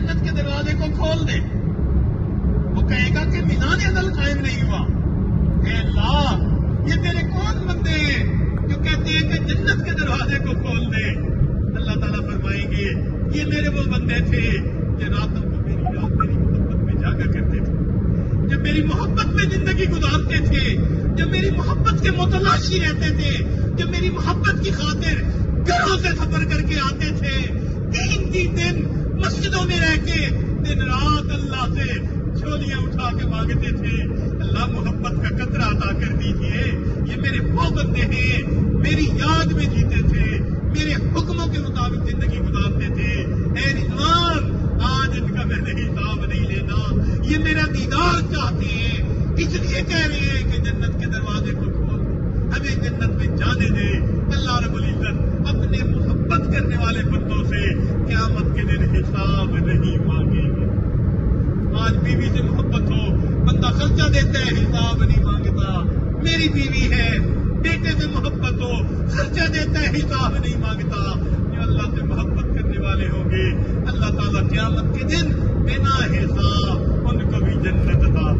جنت کے دروازے کو کھول دے. وہ کہے گا کہ میزان عدل قائم نہیں ہوا. اے اللہ، یہ تیرے کون بندے ہیں جو کہتے ہیں کہ جنت کے دروازے کو کھول دے؟ اللہ تعالیٰ فرمائیں گے یہ میرے وہ بندے تھے کہ راتوں کو میری محبت میں جاگا کرتے تھے، جو میری محبت میں زندگی گزارتے تھے، جو میری محبت کے متلاشی رہتے تھے، جو میری محبت کی خاطر گھروں سے سفر کر کے آتے تھے، 3 دن مسجدوں میں رہ کے دن رات اللہ سے جھولیاں اٹھا کے مانگتے تھے. اللہ محبت کا قطرہ عطا کر دیجئے. یہ میرے وہ بندے ہیں، میری یاد میں جیتے تھے، میرے حکموں کے مطابق زندگی گزارتے تھے. اے رضوان، آج ان کا میں نے حساب نہیں لینا. یہ میرا دیدار چاہتے ہیں، اس لیے کہہ رہے ہیں کہ جنت کے دروازے کو کھول دے، ہمیں جنت میں جانے دے. اللہ رب العزت اپنے محبت کرنے والے بندوں سے قیامت کے دن حساب نہیں مانگیں گے. آج بیوی سے محبت ہو، بندہ خرچہ دیتا ہے، حساب نہیں مانگتا. میری بیوی ہے، بیٹے سے محبت ہو، خرچہ دیتا ہے، حساب نہیں مانگتا. جو اللہ سے محبت کرنے والے ہوں گے، اللہ تعالیٰ قیامت کے دن بنا حساب ان کو بھی جنت عطا